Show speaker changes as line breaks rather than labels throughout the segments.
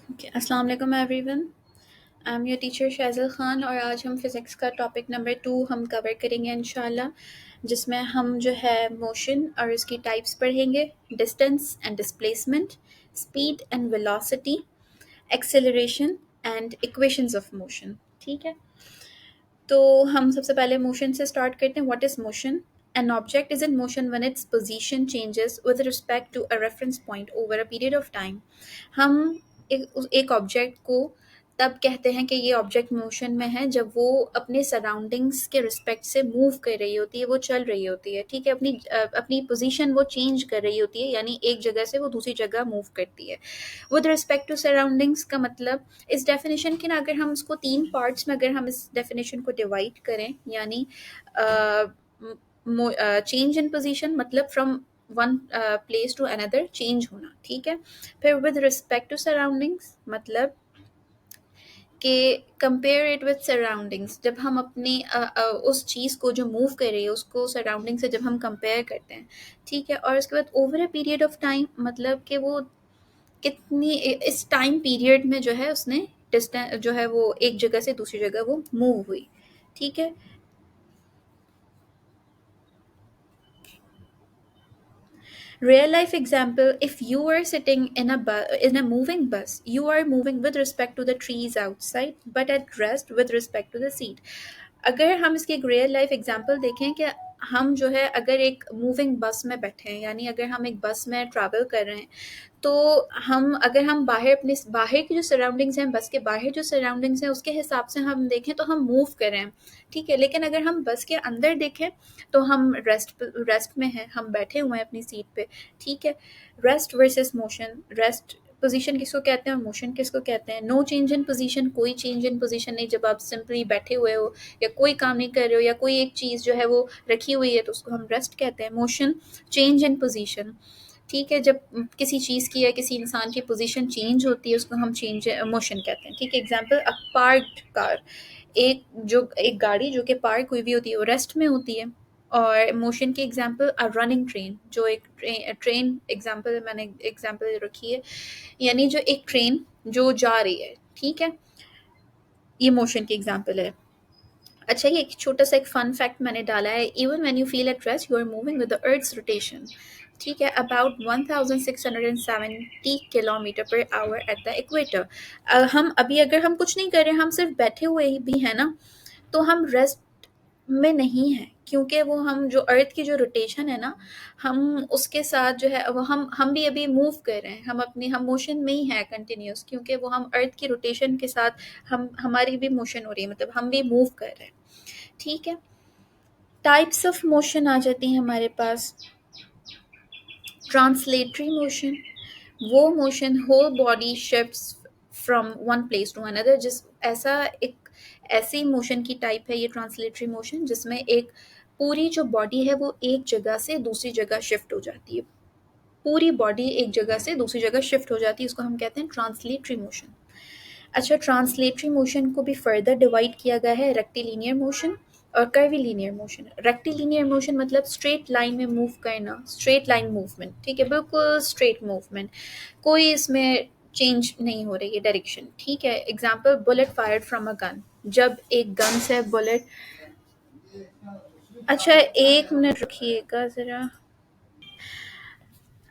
अस्सलाम वालेकुम everyone. I am your teacher Shazil Khan और आज हम फ़िज़िक्स का टॉपिक नंबर 2 हम कवर करेंगे इंशाल्लाह, जिसमें हम जो है मोशन और उसकी टाइप्स पढ़ेंगे। Distance and displacement, speed and velocity, acceleration and equations of motion. ठीक है, तो हम सबसे पहले मोशन से स्टार्ट करते हैं। What is motion? An object is in motion when its position changes with respect to a reference point over a period of time. हम एक ऑब्जेक्ट को तब कहते हैं कि ये ऑब्जेक्ट मोशन में है जब वो अपने सराउंडिंग्स के रिस्पेक्ट से मूव कर रही होती है, वो चल रही होती है। ठीक है, अपनी पोजीशन वो चेंज कर रही होती है, यानी एक जगह से वो दूसरी जगह मूव करती है। विद रिस्पेक्ट टू सराउंडिंग्स का मतलब इस डेफिनेशन के ना, अगर हम इसको 3 पार्ट्स में अगर हम इस डेफिनेशन को डिवाइड करें, यानी चेंज इन पोजीशन मतलब from one place to another change होना। ठीक है, फिर विद रिस्पेक्ट टू सराउंडिंग्स मतलब कि कंपेयर इट विद सराउंडिंग्स, जब हम अपनी उस चीज़ को जो मूव कर रही है उसको सराउंडिंग से जब हम कंपेयर करते हैं। ठीक है, और उसके बाद over a period of time मतलब कि वो कितनी इस टाइम पीरियड में जो है उसने डिस्टेंस जो है वो एक जगह से दूसरी जगह वो मूव हुई। ठीक है, real life example, if you are sitting in in a moving bus, you are moving with respect to the trees outside but at rest with respect to the seat. अगर हम इसकी एक रियल लाइफ एग्जांपल देखें कि हम जो है अगर एक मूविंग बस में बैठे हैं, यानी अगर हम एक बस में ट्रैवल कर रहे हैं, तो हम बाहर अपने बाहर की जो सराउंडिंग्स हैं, बस के बाहर जो सराउंडिंग्स हैं उसके हिसाब से हम देखें तो हम मूव कर रहे हैं। ठीक है, लेकिन अगर हम बस के अंदर देखें तो हम रेस्ट में हैं, हम बैठे हुए हैं अपनी सीट पे। ठीक है, rest versus motion. Rest position किसको कहते हैं और मोशन किसको कहते हैं? नो चेंज इन पोजीशन, कोई चेंज इन पोजीशन नहीं। जब आप सिंपली बैठे हुए हो या कोई काम नहीं कर रहे हो या कोई एक चीज़ जो है वो रखी हुई है तो उसको हम रेस्ट कहते हैं। Motion, change in position. ठीक है, जब किसी चीज़ की या किसी इंसान की पोजीशन चेंज होती है उसको हम चेंज मोशन कहते हैं। ठीक है, एग्जांपल अ पार्क्ड कार, एक गाड़ी जो कि पार्क हुई हुई होती है वो रेस्ट में होती है। और मोशन की एग्जांपल अ रनिंग ट्रेन, जो एक ट्रेन एग्जांपल मैंने एग्जांपल रखी है, यानी जो एक ट्रेन जो जा रही है। ठीक है, ये मोशन की एग्जांपल है। अच्छा, ये एक छोटा सा एक फन फैक्ट मैंने डाला है। Even when you feel at rest you are moving with the earth's rotation. ठीक है, about 1670 kilometre per hour at the equator. हम अभी अगर हम कुछ नहीं कर रहे, हम सिर्फ बैठे हुए ही भी हैं ना, तो हम रेस्ट में नहीं है, क्योंकि वो हम जो अर्थ की जो रोटेशन है ना, हम उसके साथ जो है वो हम भी अभी मूव कर रहे हैं। हम मोशन में ही है कंटिन्यूस, क्योंकि वो हम अर्थ की रोटेशन के साथ हमारी भी मोशन हो रही है, मतलब हम भी मूव कर रहे हैं। ठीक है, टाइप्स ऑफ मोशन आ जाती हैं हमारे पास। ट्रांसलेटरी मोशन, वो motion whole body shifts from one place to another, जिस ऐसा एक ऐसी मोशन की टाइप है ये ट्रांसलेटरी मोशन, जिसमें एक पूरी जो बॉडी है वो एक जगह से दूसरी जगह शिफ्ट हो जाती है। पूरी बॉडी एक जगह से दूसरी जगह शिफ्ट हो जाती है, इसको हम कहते हैं ट्रांसलेटरी मोशन। अच्छा, ट्रांसलेटरी मोशन को भी फर्दर डिवाइड किया गया है रेक्टिलिनियर मोशन और कर्विलिनियर मोशन। रेक्टिलिनियर मोशन मतलब स्ट्रेट लाइन में मूव करना, स्ट्रेट लाइन मूवमेंट। ठीक है, बिल्कुल स्ट्रेट मूवमेंट, कोई इसमें चेंज नहीं हो रही है डायरेक्शन। ठीक है, example bullet fired from a gun, जब एक गन से बुलेट। अच्छा, एक मिनट रखिएगा ज़रा।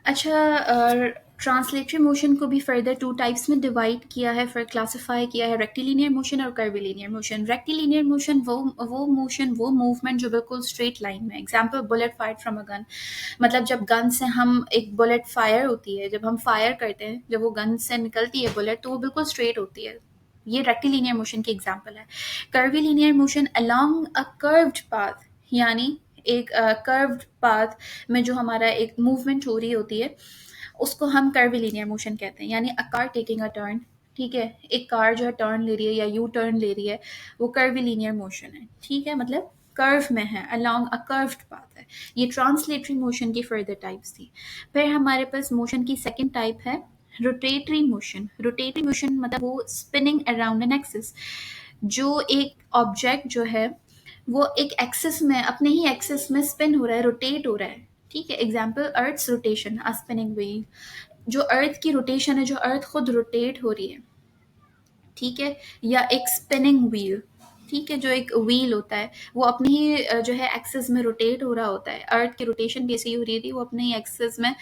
अच्छा, ट्रांसलेटरी मोशन को भी फर्दर 2 टाइप्स में डिवाइड किया है, फिर क्लासिफाई किया है, रेक्टिलिनियर मोशन और कर्विलिनियर मोशन। रेक्टिलिनियर मोशन वो मोशन, वो मूवमेंट जो बिल्कुल स्ट्रेट लाइन में। Example bullet fired from a gun, मतलब जब गन से हम एक बुलेट फायर होती है, जब हम फायर करते हैं, जब वो गन से निकलती है बुलेट, तो वो बिल्कुल स्ट्रेट होती है। ये रेक्टिलिनियर मोशन की एग्जांपल है। Curvilinear motion along a curved path, यानी एक कर्व्ड पाथ में जो हमारा एक मूवमेंट हो रही होती है उसको हम कर्विलिनियर मोशन कहते हैं, यानी a car taking a turn. ठीक है, एक कार जो है टर्न ले रही है या यू टर्न ले रही है, वो कर्विलिनियर मोशन है। ठीक है, मतलब कर्व में है, अलोंग अ कर्व्ड पाथ है। ये ट्रांसलेटरी मोशन की फर्दर टाइप्स थी। फिर हमारे पास मोशन की सेकंड टाइप है रोटेटरी मोशन। रोटेटरी मोशन मतलब वो स्पिनिंग अराउंड एन एक्सिस, जो एक ऑब्जेक्ट जो है वो एक एक्सिस में, अपने ही एक्सिस में स्पिन हो रहा है, रोटेट हो रहा है। ठीक है, एग्जाम्पल अर्थ्स रोटेशन, अ स्पिनिंग व्हील। जो अर्थ की रोटेशन है, जो अर्थ खुद रोटेट हो रही है, ठीक है, या एक स्पिनिंग व्हील, ठीक है, जो एक व्हील होता है वो अपने ही जो है एक्सिस में रोटेट हो रहा होता है। अर्थ की रोटेशन भी ऐसी हो रही थी, वो अपने ही एक्सिस में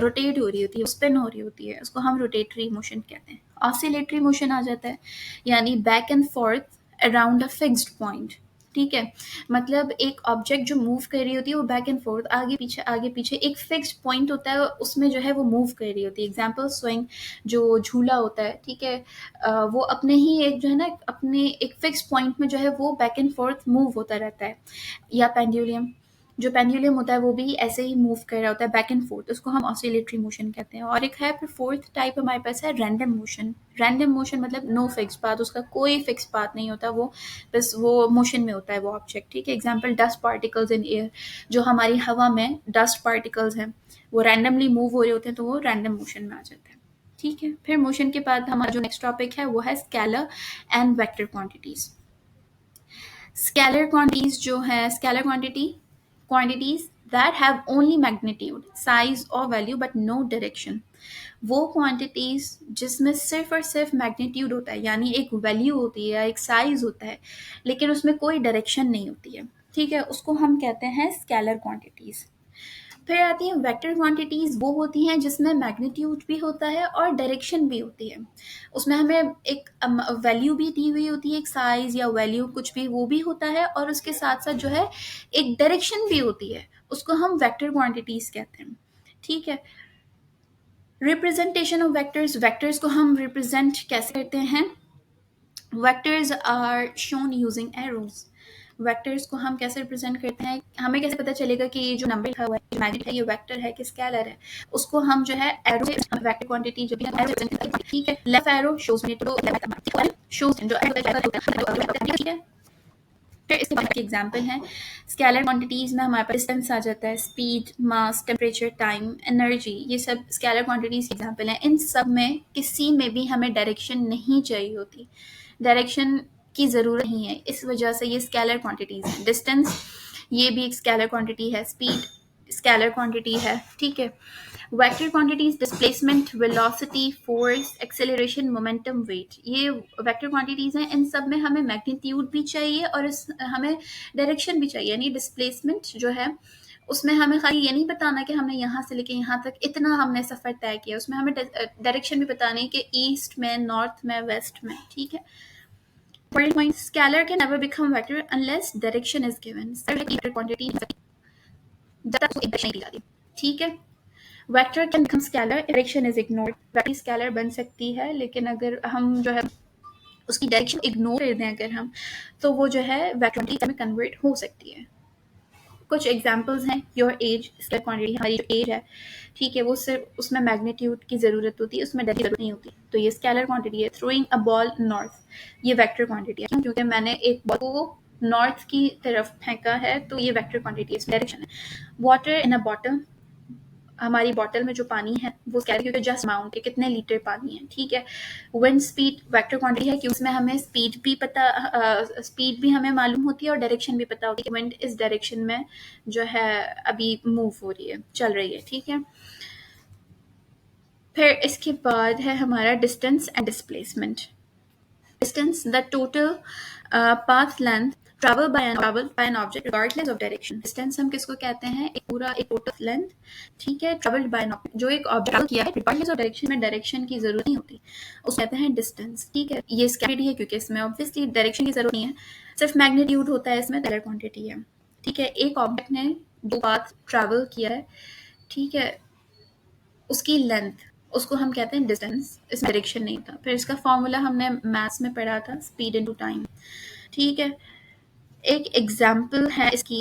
रोटेट हो रही होती है, स्पिन हो रही होती है, उसको हम रोटेटरी मोशन कहते हैं। ऑसिलेटरी मोशन आ जाता है, यानी back and fourth around a fixed point, ठीक है, मतलब एक ऑब्जेक्ट जो मूव कर रही होती है वो बैक एंड फोर्थ, आगे पीछे एक फिक्स्ड पॉइंट होता है, उसमें जो है वो मूव कर रही होती है। एग्जाम्पल स्विंग, जो झूला होता है, ठीक है, वो अपने ही एक जो है ना अपने एक फिक्स पॉइंट में जो है वो बैक एंड फोर्थ मूव होता रहता है। या पेंडुलम, जो पेंडुलम होता है वो भी ऐसे ही मूव कर रहा होता है बैक एंड फोर्थ, उसको हम ऑसिलेटरी मोशन कहते हैं। और एक है फिर फोर्थ टाइप हमारे पास है रैंडम मोशन। रैंडम मोशन मतलब नो फिक्स पाथ, उसका कोई फिक्स पाथ नहीं होता, वो बस वो मोशन में होता है वो ऑब्जेक्ट, ठीक है। Example dust particles in air, जो हमारी हवा में डस्ट पार्टिकल्स हैं वो रैंडमली मूव हो रहे होते हैं, तो वो रैंडम मोशन में आ जाता है, ठीक है। फिर मोशन के बाद हमारा जो नेक्स्ट टॉपिक है वो है scalar and vector quantities. Scalar quantities जो है, scalar quantities that have only magnitude, size और वैल्यू बट नो डायरेक्शन। वो क्वांटिटीज जिसमें सिर्फ और सिर्फ मैग्नीट्यूड होता है, यानी एक वैल्यू होती है, एक साइज होता है, लेकिन उसमें कोई डायरेक्शन नहीं होती है, ठीक है, उसको हम कहते हैं स्केलर क्वांटिटीज। फिर आती है वेक्टर क्वांटिटीज, वो होती हैं जिसमें मैग्नीट्यूड भी होता है और डायरेक्शन भी होती है। उसमें हमें एक वैल्यू भी दी हुई होती है, एक साइज या वैल्यू कुछ भी वो भी होता है, और उसके साथ साथ जो है एक डायरेक्शन भी होती है, उसको हम वेक्टर क्वांटिटीज कहते हैं, ठीक है। रिप्रेजेंटेशन ऑफ वेक्टर्स, वेक्टर्स को हम रिप्रेजेंट कैसे करते हैं? Vectors are shown using arrows. Vectors को हम कैसे रिप्रेजेंट करते हैं? हमें कैसे पता चलेगा कि ये जो नंबर लिखा हुआ है, जो मैग्नेट है, ये वेक्टर है कि स्केलर है? उसको हम जो है एरो से वेक्टर क्वांटिटी जो भी है एरो रिप्रेजेंट करते हैं, ठीक है। Left arrow shows magnet, shows जो एरो, ठीक है। फिर इसके बाद के एग्जाम्पल हैं स्केलर क्वांटिटीज में, हमारे पास डिस्टेंस आ जाता है, स्पीड, मास, टेम्परेचर, टाइम, एनर्जी, ये सब स्केलर क्वांटिटीज के एग्जाम्पल हैं। इन सब में किसी में भी हमें डायरेक्शन नहीं चाहिए होती, डायरेक्शन की ज़रूरत नहीं है, इस वजह से ये स्केलर क्वांटिटीज हैं। डिस्टेंस, ये भी एक स्केलर क्वांटिटी है, स्पीड स्केलर क्वांटिटी है, ठीक है। Vector quantities displacement, velocity, force, acceleration, momentum, weight, ये वेक्टर क्वांटिटीज हैं। इन सब में हमें मैग्नीट्यूड भी चाहिए और हमें डायरेक्शन भी चाहिए, यानी डिस्प्लेसमेंट जो है उसमें हमें खाली ये नहीं बताना कि हमने यहाँ से लेके यहाँ तक इतना हमने सफ़र तय किया, उसमें हमें डायरेक्शन भी बतानी है कि ईस्ट में, नॉर्थ में, वेस्ट में, ठीक है। Point, scalar can never become vector unless direction is given. Vector quantity जब तक उसको एक डायरेक्शन नहीं दी जाती, ठीक है। Vector can become scalar, direction is ignored. Vector scalar बन सकती है, लेकिन अगर हम जो है उसकी डायरेक्शन इग्नोर कर दें अगर हम, तो वो जो है वेक्टर में कन्वर्ट हो सकती है। कुछ एग्जांपल्स हैं, योर एज, स्केलर क्वांटिटी, हमारी जो एज है, ठीक है, वो सिर्फ उसमें मैग्नीट्यूड की ज़रूरत होती है, उसमें डायरेक्शन की ज़रूरत नहीं होती, तो ये स्केलर क्वांटिटी है। थ्रोइंग अ बॉल नॉर्थ, ये वेक्टर क्वांटिटी है, क्यों? क्योंकि मैंने एक बॉल को नॉर्थ की तरफ फेंका है, तो ये वेक्टर क्वांटिटी है, डायरेक्शन है। वाटर इन अ बॉटल, हमारी बॉटल में जो पानी है वो स्केलर, क्योंकि जस्ट अमाउंट है, कितने लीटर पानी है, ठीक है। विंड स्पीड वेक्टर क्वांटिटी है, क्योंकि उसमें हमें स्पीड भी हमें मालूम होती है और डायरेक्शन भी पता होती है कि विंड इस डायरेक्शन में जो है अभी मूव हो रही है, चल रही है, ठीक है। फिर इसके बाद है हमारा distance and displacement. Distance, the total path length traveled by an object regardless of direction. Distance हम किसको कहते हैं? एक पूरा एक total length, ठीक है, traveled by an object, जो एक ऑब्जेक्ट किया है regardless of direction, में डायरेक्शन की जरूरत नहीं होती, उसको कहते हैं डिस्टेंस, ठीक है। ये स्केलर है क्योंकि इसमें ऑब्वियसली डायरेक्शन की जरूरत नहीं है, सिर्फ मैग्नीट्यूड होता है, इसमें स्केलर क्वांटिटी है, ठीक है। एक ऑब्जेक्ट ने जो पाथ ट्रैवल किया है, ठीक है, उसकी लेंथ, उसको हम कहते हैं डिस्टेंस, इसमें डायरेक्शन नहीं था। फिर इसका फॉर्मूला हमने मैथ्स में पढ़ा था, स्पीड इनटू टाइम, ठीक है। एक एग्जांपल है इसकी,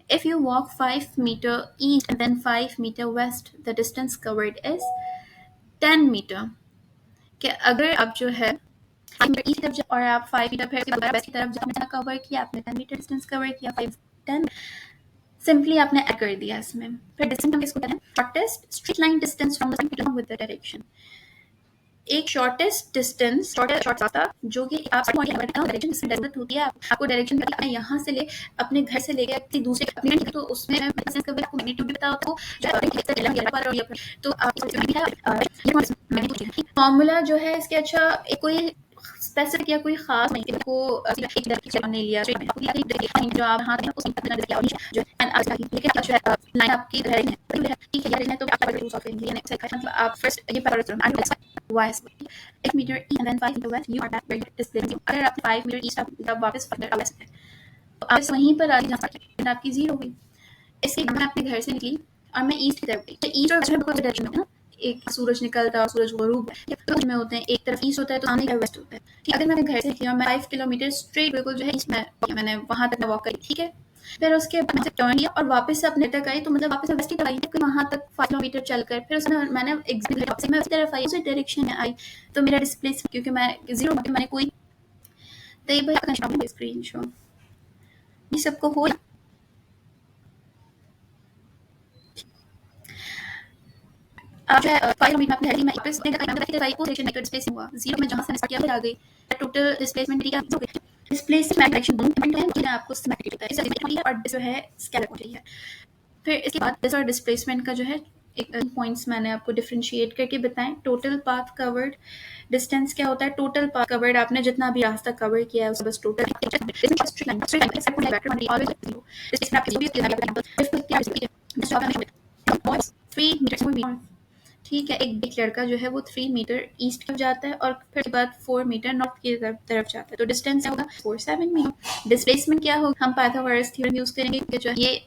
if you walk 5 metre east and then 5 metre west, the distance covered is 10 metre. कि अगर आप जो है 5 मीटर ईस्ट की तरफ और आप 5 मीटर फिर वेस्ट की तरफ जितना कवर किया आपने, 10 मीटर डिस्टेंस कवर किया, 5 10, सिंपली आपने ऐड कर दिया इसमें। फिर डिस्टेंस हम किसको कहते हैं? Shortest straight line distance from the point with the direction. एक शॉर्टेस्ट डिस्टेंस, शॉर्ट रास्ता जो कि आप डायरेक्शन जिसमें जरूरत होती है, आपको डायरेक्शन अपने यहाँ से ले, अपने घर से लेके किसी दूसरे अपने, तो उसमें आपको मैग्नीट्यूड भी पता होता है, तो आप फॉर्मूला जो है इसके, अच्छा कोई स्पेसिफिक या कोई खास नहीं कि को एक डायरेक्शन नहीं लिया जो आप हाथ में उस जो लेकिन जो है लाइन आपकी है ठीक है यार तो आप मतलब आप फर्स्ट ये paragraph wise 8 meter east and then 5 meter west you are back where you're displaying अगर आप 5 meter east आप वापस 5 meter west है तो आप वहीं पर आ जाना आपकी जीरो हुई। इसके मैं अपने घर से निकली और मैं ईस्ट की तरफ गई। तो ईस्ट और वेस्ट में बहुत डायरेक्शन होता है ना, एक सूरज निकलता है और सूरज गरूब है में होते हैं, एक तरफ ईस्ट होता है तो सामने वेस्ट होता है। ठीक, अगर मैं घर से निकली और मैं 5 किलोमीटर स्ट्रेट बिल्कुल जो है ईस्ट में मैंने वहां तक मैं वॉक करी, ठीक है। फिर उसके बाद मैं टर्न लिया और वापस से अपने तक आई, तो मतलब वापस वेस्ट की तरफ आई फिर वहां तक 5 किलोमीटर चलकर फिर उसमें मैंने एग्जैक्ट मैं उसी तरफ आई, उसी डायरेक्शन में आई। तो मेरा डिस्प्लेस क्योंकि मैं जीरो मैंने कोई तो ये भाई स्क्रीन शो ये सबको हो जो है 5 मिनट में अपने हेडिंग में वापस को सेक्शन में डिस्प्लेस हुआ जीरो में जहां से स्टार्ट किया फिर आ गई टोटल डिस्प्लेसमेंट क्या हो गई। डिस्प्लेसमेंट डायरेक्शन दोनों है कि आपको सिमेट्रिक होता है इससे और जो है स्केलर होती है। फिर इसके बाद दिस और डिस्प्लेसमेंट का जो है एक पॉइंट्स मैंने आपको डिफरेंशिएट करके बताएं। टोटल पाथ कवर्ड, डिस्टेंस क्या होता है, टोटल पाथ कवर्ड आपने जितना भी रास्ता कवर किया है उसे बस टोटल ठीक है। एक बिग लड़का जो है वो 3 मीटर ईस्ट की तरफ जाता है और फिर के बाद 4 मीटर नॉर्थ की तरफ जाता है, तो डिस्टेंस होगा 4 7 मीटर। डिस्प्लेसमेंट क्या होगा, हम पाइथागोरस थ्योरम यूज करेंगे कि जो ये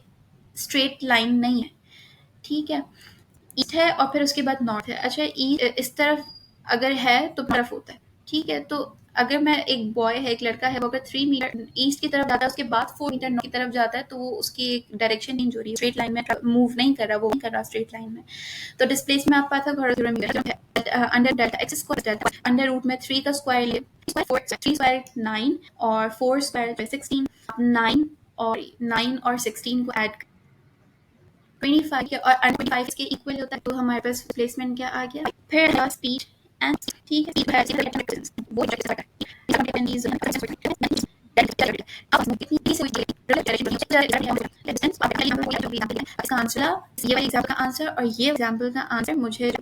स्ट्रेट लाइन नहीं है, ठीक है। ईस्ट है और फिर उसके बाद नॉर्थ है। अच्छा इस तरफ अगर है तो तरफ होता है, ठीक है। तो अगर मैं एक बॉय है एक लड़का है वो अगर 3 मीटर ईस्ट की तरफ जाता है उसके बाद 4 मीटर नॉर्थ की तरफ जाता है तो वो उसकी एक डायरेक्शन चेंज हो रही है, स्ट्रेट लाइन में मूव नहीं कर रहा, वो नहीं कर रहा स्ट्रेट लाइन में। तो डिस्प्लेस में आप Pythagoras theorem under delta x square delta under root में 3 का स्क्वायर ले 3 स्क्वायर 9 और 4 स्क्वायर 16 9 और 16 को ऐड 25 के और 25 के इक्वल होता है, तो हमारे पास डिस्प्लेसमेंट क्या आ गया। फिर स्पीड एंड ठीक है स्पीड है वो इसका आंसर ये वाले एग्जाम्पल का आंसर और ये एग्जाम्पल का आंसर मुझे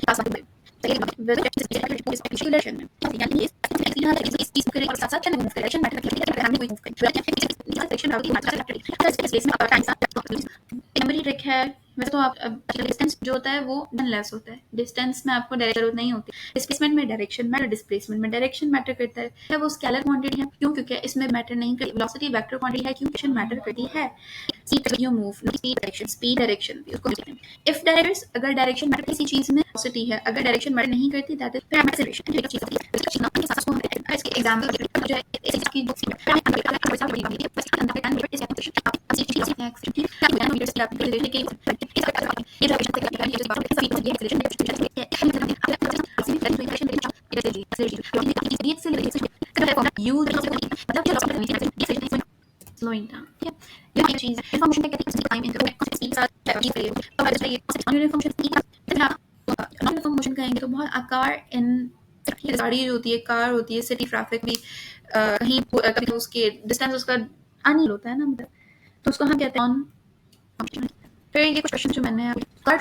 मेमोरी ट्रिक है वैसे तो आप डिस्टेंस जो होता है वो लेस होता है, डिस्टेंस में आपको डायरेक्ट जरूरत नहीं होती। डिस्प्लेसमेंट में डायरेक्शन मैटर, डिस्प्लेसमेंट में डायरेक्शन मैटर करता है वो स्केलर क्वांटिटी है क्यों, क्योंकि इसमें मैटर नहीं करती वेलोसिटी वेक्टर क्वांटिटी है क्योंकि मैटर करती है you move speed direction if directors अगर डायरेक्शन मैटर किसी चीज में वेलोसिटी है, अगर डायरेक्शन मैटर नहीं करती दैट इज फिर एक्सेलरेशन इसके एग्जांपल जो है इसकी slowing down. Yeah. ये चीज इन्फॉर्मेशन का कहते हैं टाइम यूनिफॉर्म मोशन कहेंगे तो बहुत आकार इन गाड़ी जो होती है कार होती है सिटी ट्रैफिक भी कहीं कभी उसके डिस्टेंस उसका अनिल होता है ना, मतलब तो उसको हम कहते हैं ऑन। फिर ये कुछ क्वेश्चन जो मैंने कार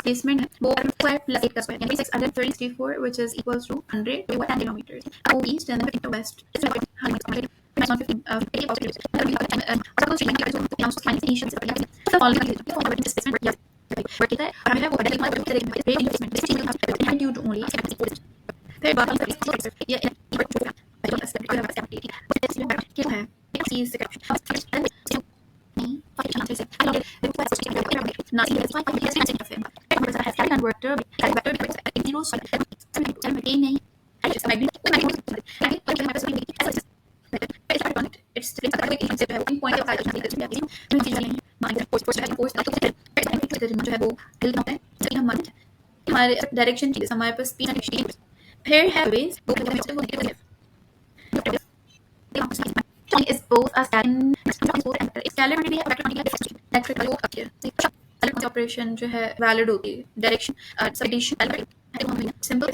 प्लेसमेंट है वो स्क्वायर प्लस 8 का स्क्वायर यानी 634 which is equals to 100 to 10 kilometers east and then west हमारे डायरेक्शन हमारे पास फिर है veg is both a scalar operation जो है वैलिड होती है डायरेक्शन सिंपल